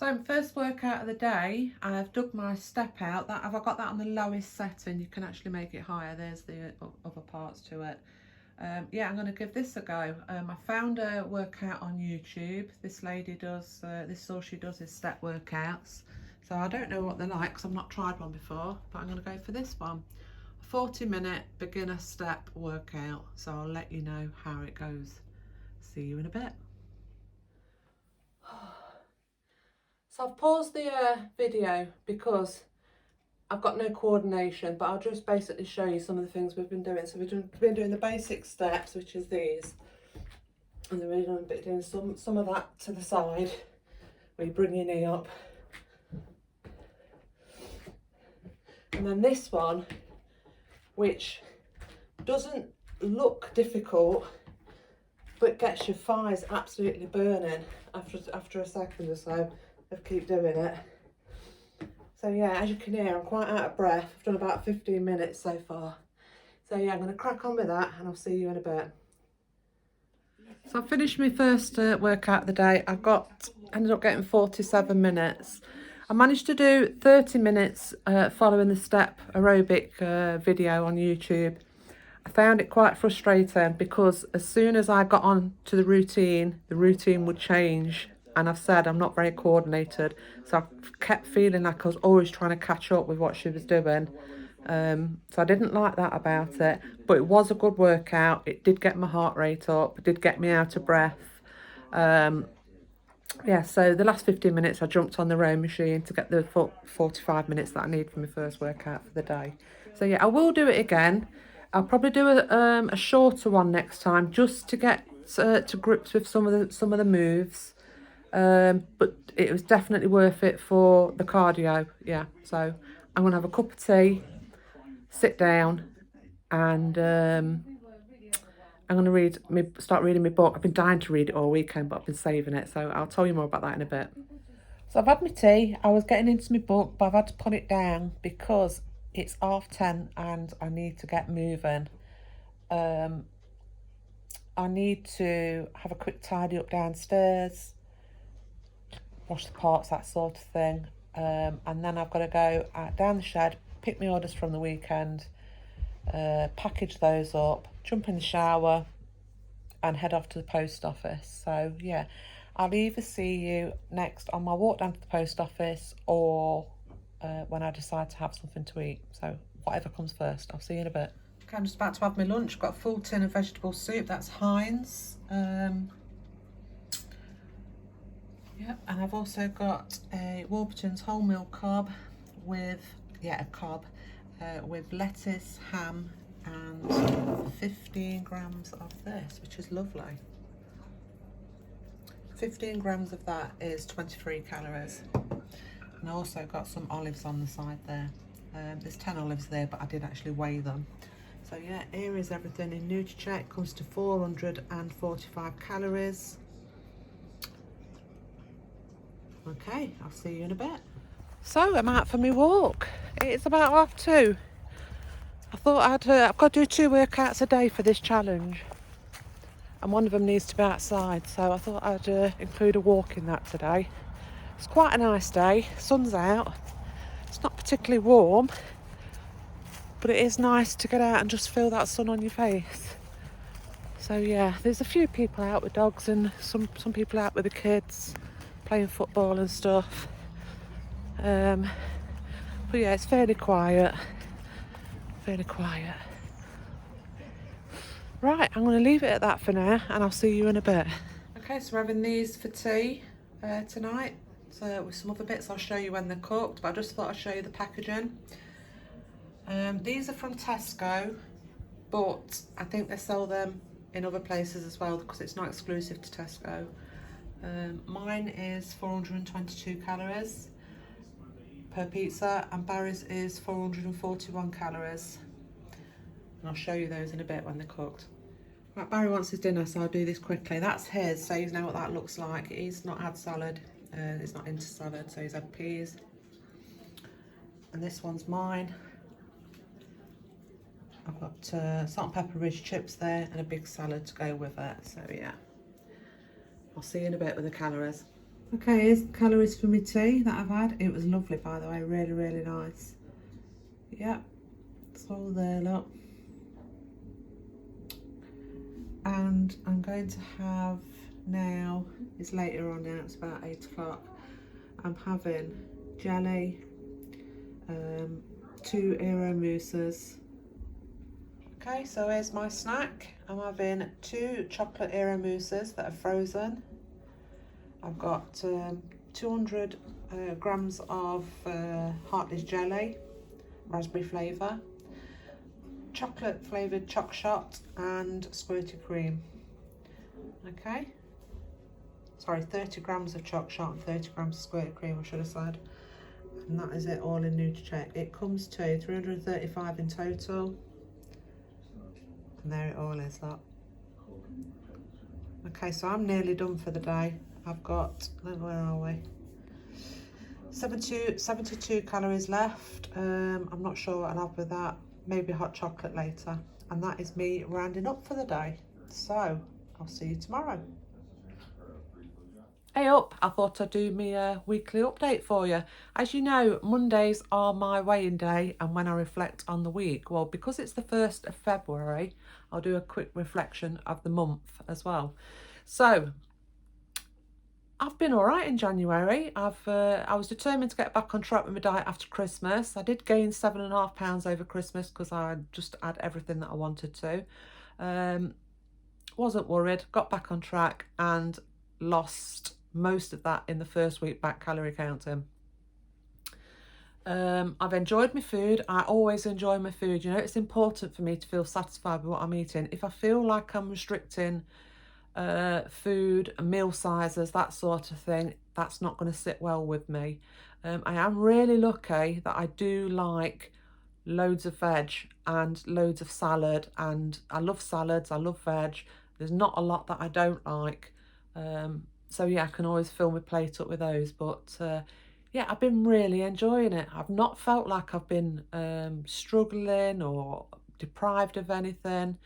So first workout of the day, I've dug my step out. That I've got that on the lowest setting. You can actually make it higher. There's the other parts to it. Yeah, I'm going to give this a go. I found a workout on YouTube. This lady does, this is all she does is step workouts. So I don't know what they're like because I've not tried one before, but I'm going to go for this one. A 40-minute beginner step workout. So I'll let you know how it goes. See you in a bit. So I've paused the video because I've got no coordination, but I'll just basically show you some of the things we've been doing. So we've been doing the basic steps, which is these, and then we're doing some of that to the side, where you bring your knee up. And then this one, which doesn't look difficult, but gets your thighs absolutely burning after a second or so of keep doing it. So yeah, as you can hear, I'm quite out of breath. I've done about 15 minutes so far. So yeah, I'm going to crack on with that and I'll see you in a bit. So I finished my first workout of the day. Ended up getting 47 minutes. I managed to do 30 minutes following the step aerobic video on YouTube. I found it quite frustrating because as soon as I got on to the routine would change. And I've said I'm not very coordinated, so I kept feeling like I was always trying to catch up with what she was doing. So I didn't like that about it, but it was a good workout. It did get my heart rate up, it did get me out of breath. Yeah, so the last 15 minutes I jumped on the row machine to get the 45 minutes that I need for my first workout for the day. So yeah, I will do it again. I'll probably do a shorter one next time just to get to grips with some of the moves. But it was definitely worth it for the cardio. Yeah, so I'm gonna have a cup of tea, sit down, and I'm going to start reading my book. I've been dying to read it all weekend, but I've been saving it, so I'll tell you more about that in a bit. So I've had my tea. I was getting into my book, but I've had to put it down because it's 10:30 and I need to get moving. I need to have a quick tidy up downstairs, wash the pots, that sort of thing. And then I've got to go down the shed, pick my orders from the weekend, package those up, jump in the shower and head off to the post office. So yeah, I'll either see you next on my walk down to the post office or when I decide to have something to eat. So whatever comes first, I'll see you in a bit. Okay, I'm just about to have my lunch. Got a full tin of vegetable soup, that's Heinz. Yeah, and I've also got a Warburton's wholemeal cob with, a cob with lettuce, ham and 15 grams of this, which is lovely. 15 grams of that is 23 calories. And I also got some olives on the side there. There's 10 olives there, but I did actually weigh them. So yeah, here is everything in NutriCheck. Comes to 445 calories. Okay, I'll see you in a bit. So I'm out for my walk. It's about 2:30. I thought I've got to do 2 workouts a day for this challenge, and one of them needs to be outside, so I thought I'd include a walk in that today. It's quite a nice day, sun's out, it's not particularly warm, but it is nice to get out and just feel that sun on your face. So yeah, there's a few people out with dogs and some people out with the kids playing football and stuff. But yeah, it's fairly quiet. Right, I'm going to leave it at that for now and I'll see you in a bit. Okay, so we're having these for tea tonight. So with some other bits I'll show you when they're cooked, but I just thought I'd show you the packaging. These are from Tesco, but I think they sell them in other places as well because it's not exclusive to Tesco. Mine is 422 calories per pizza and Barry's is 441 calories. And I'll show you those in a bit when they're cooked. Right, Barry wants his dinner, so I'll do this quickly. That's his, so you know what that looks like. He's not had salad, he's not into salad, so he's had peas. And this one's mine. I've got salt and pepper ridge chips there and a big salad to go with it, so yeah. I'll see you in a bit with the calories. Okay, here's the calories for my tea that I've had. It was lovely, by the way, really, really nice. Yep, it's all there, look. And I'm going to have now, it's later on now, it's about 8 o'clock. I'm having jelly, 2 Aero mousses. Okay, so here's my snack. I'm having 2 chocolate Aero mousses that are frozen. I've got 200 grams of Hartley's jelly, raspberry flavour, chocolate flavoured choc shot and squirty cream. Okay, sorry, 30 grams of choc shot and 30 grams of squirty cream, I should have said. And that is it all in Nutracheck. It comes to 335 in total. And there it all is, that. Okay, so I'm nearly done for the day. I've got, where are we? 72 calories left. I'm not sure what I'll have with that. Maybe hot chocolate later. And that is me rounding up for the day. So, I'll see you tomorrow. Hey up, I thought I'd do my weekly update for you. As you know, Mondays are my weighing day, and when I reflect on the week, well, because it's the 1st of February, I'll do a quick reflection of the month as well. So, I've been all right in January. I was determined to get back on track with my diet after Christmas. I did gain 7.5 pounds over Christmas because I just had everything that I wanted to. Wasn't worried, got back on track and lost most of that in the first week back calorie counting. I've enjoyed my food. I always enjoy my food. You know, it's important for me to feel satisfied with what I'm eating. If I feel like I'm restricting food, meal sizes, that sort of thing, that's not going to sit well with me. I am really lucky that I do like loads of veg and loads of salad, and I love salads, I love veg. There's not a lot that I don't like. So yeah, I can always fill my plate up with those, but yeah, I've been really enjoying it. I've not felt like I've been struggling or deprived of anything.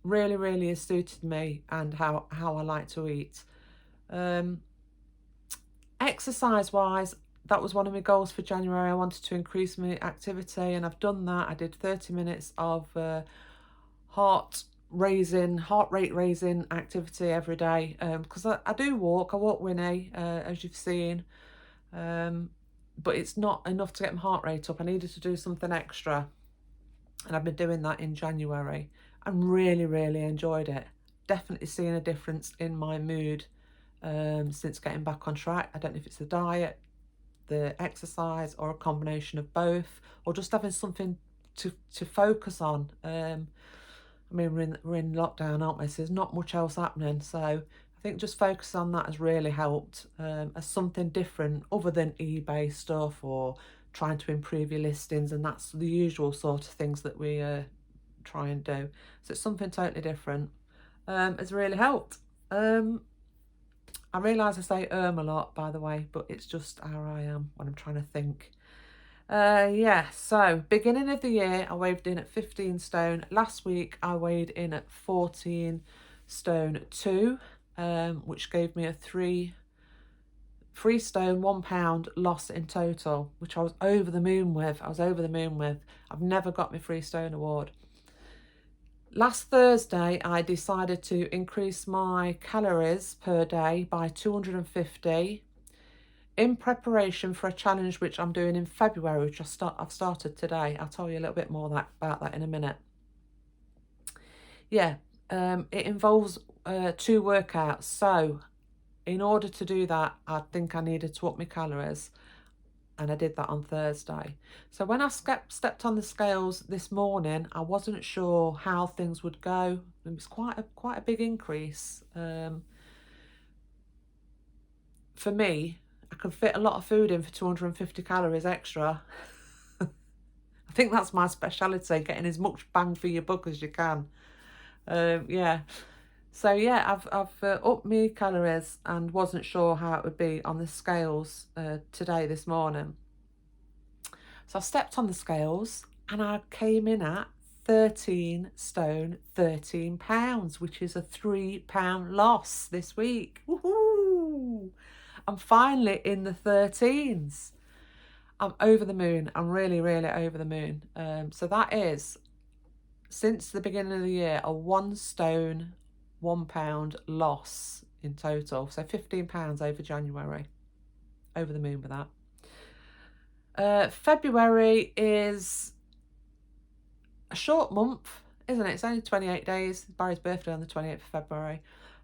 Really, really has suited me and how I like to eat. Exercise wise, that was one of my goals for January. I wanted to increase my activity, and I've done that. I did 30 minutes of heart rate raising activity every day, because I do walk. I walk Winnie, as you've seen, but it's not enough to get my heart rate up. I needed to do something extra, and I've been doing that in January. I'm really, really enjoyed it. Definitely seeing a difference in my mood since getting back on track. I don't know if it's the diet, the exercise, or a combination of both, or just having something to focus on. I mean, we're in lockdown, aren't we? So there's not much else happening. So I think just focus on that has really helped as something different other than eBay stuff or trying to improve your listings, and that's the usual sort of things that we try and do. So it's something totally different. Has really helped. I realise I say a lot, by the way, but it's just how I am when I'm trying to think. Yeah, so beginning of the year, I weighed in at 15 stone. Last week, I weighed in at 14 stone 2, which gave me a 3 stone 1 pound loss in total, which I was over the moon with. I've never got my 3 stone award. Last Thursday, I decided to increase my calories per day by 250 in preparation for a challenge which I'm doing in February, which I've started today. I'll tell you a little bit more about that in a minute. Yeah, it involves 2 workouts. So in order to do that, I think I needed to up my calories, and I did that on Thursday. So when I stepped on the scales this morning, I wasn't sure how things would go. It was quite a big increase. For me, I can fit a lot of food in for 250 calories extra. I think that's my speciality, getting as much bang for your buck as you can. Yeah. So yeah, I've upped my calories and wasn't sure how it would be on the scales this morning. So I stepped on the scales and I came in at 13 stone 13 pounds, which is a 3 pound loss this week. Woohoo! I'm finally in the 13s. I'm over the moon. I'm really, really over the moon. So that is, since the beginning of the year, a 1 stone, £1 loss in total. So £15 over January. Over the moon with that. February is a short month, isn't it? It's only 28 days. Barry's birthday on the 28th of February.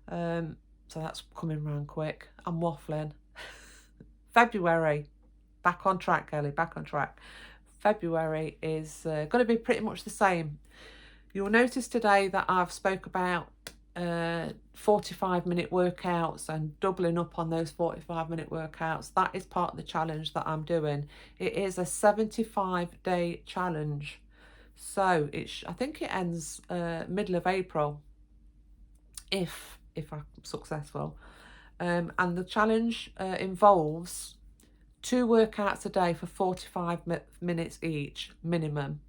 So that's coming round quick. I'm waffling. February, back on track, Kelly, back on track. February is going to be pretty much the same. You'll notice today that I've spoke about 45-minute workouts and doubling up on those 45-minute workouts. That is part of the challenge that I'm doing. It is a 75-day challenge. So I think it ends middle of April, if I'm successful. And the challenge involves 2 workouts a day for 45 minutes each, minimum.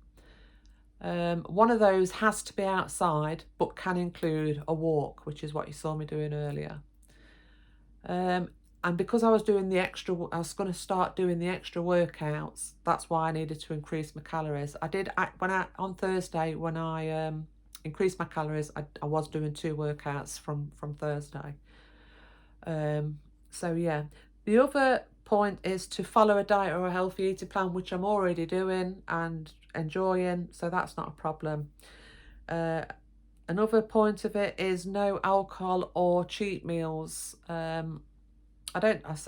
One of those has to be outside, but can include a walk, which is what you saw me doing earlier. And because I was going to start doing the extra workouts. That's why I needed to increase my calories. On Thursday, when I increased my calories, I was doing 2 workouts from Thursday. So yeah, the other point is to follow a diet or a healthy eating plan, which I'm already doing and enjoying, so that's not a problem. Another point of it is no alcohol or cheat meals. I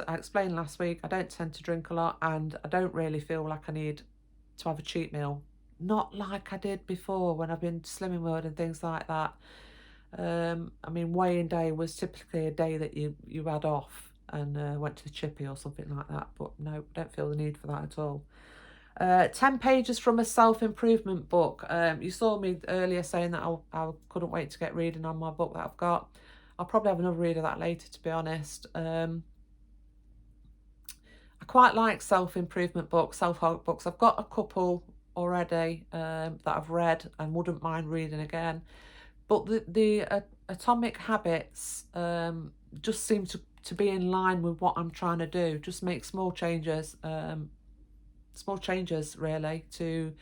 explained last week, I don't tend to drink a lot, and I don't really feel like I need to have a cheat meal. Not like I did before when I've been Slimming World and things like that. I mean, weighing day was typically a day that you had off and went to the chippy or something like that. But no, don't feel the need for that at all. 10 pages from a self-improvement book. You saw me earlier saying that I couldn't wait to get reading on my book that I've got. I'll probably have another read of that later, to be honest. I quite like self-improvement books, self-help books. I've got a couple already that I've read and wouldn't mind reading again. But the Atomic Habits just seem to be in line with what I'm trying to do. Just make small changes really, to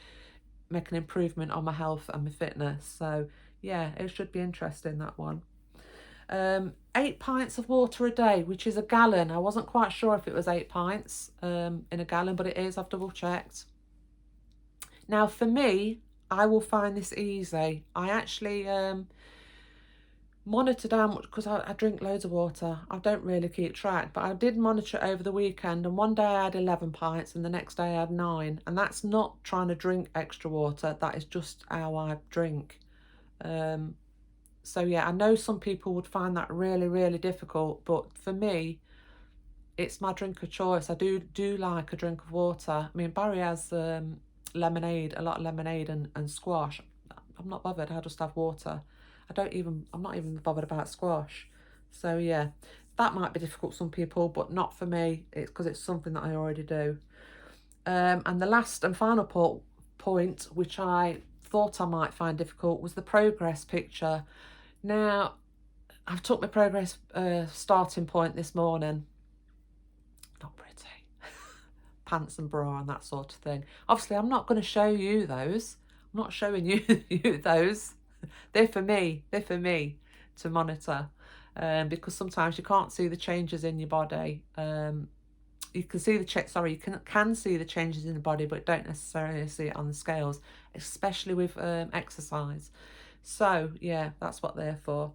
make an improvement on my health and my fitness. So yeah, it should be interesting, that one. 8 pints of water a day, which is a gallon. I wasn't quite sure if it was 8 pints in a gallon, but it is. I've double checked. Now for me, I will find this easy. I actually monitored how much, because I drink loads of water. I don't really keep track, but I did monitor it over the weekend, and one day I had 11 pints and the next day I had 9. And that's not trying to drink extra water, that is just how I drink. So yeah, I know some people would find that really, really difficult, but for me, it's my drink of choice. I do like a drink of water. I mean, Barry has lemonade, a lot of lemonade and squash. I'm not bothered, I just have water. I'm not even bothered about squash. So yeah, that might be difficult for some people, but not for me. It's because it's something that I already do. And the last and final point, which I thought I might find difficult, was the progress picture. Now, I've took my progress starting point this morning. Not pretty. Pants and bra and that sort of thing. Obviously, I'm not going to show you those. I'm not showing you those. They're for me to monitor, because sometimes you can't see the changes in your body. You can see can see the changes in the body, but don't necessarily see it on the scales, especially with exercise. So yeah, that's what they're for.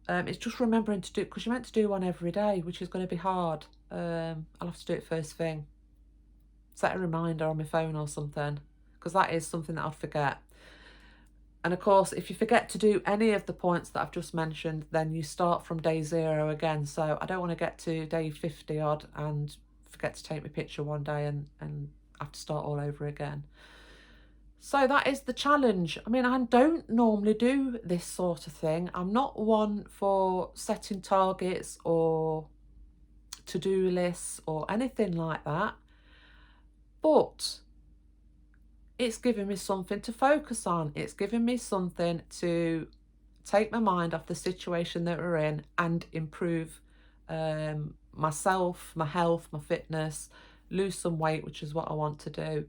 It's just remembering to do, because you're meant to do one every day, which is going to be hard. I'll have to do it first thing. Set a reminder on my phone or something, because that is something that I'd forget. And of course, if you forget to do any of the points that I've just mentioned, then you start from day 0 again. So I don't want to get to day 50 odd and forget to take my picture one day and have to start all over again. So that is the challenge. I mean, I don't normally do this sort of thing. I'm not one for setting targets or to-do lists or anything like that. But it's giving me something to focus on. It's giving me something to take my mind off the situation that we're in and improve myself, my health, my fitness, lose some weight, which is what I want to do,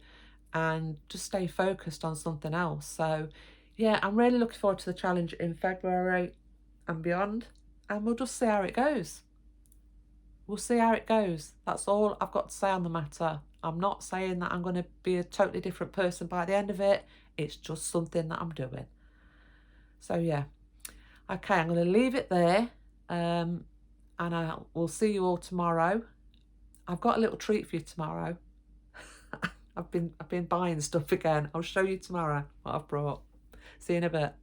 and just stay focused on something else. So yeah, I'm really looking forward to the challenge in February and beyond, and we'll just see how it goes. We'll see how it goes. That's all I've got to say on the matter. I'm not saying that I'm going to be a totally different person by the end of it. It's just something that I'm doing. So yeah. Okay, I'm going to leave it there. And I will see you all tomorrow. I've got a little treat for you tomorrow. I've been buying stuff again. I'll show you tomorrow what I've brought. See you in a bit.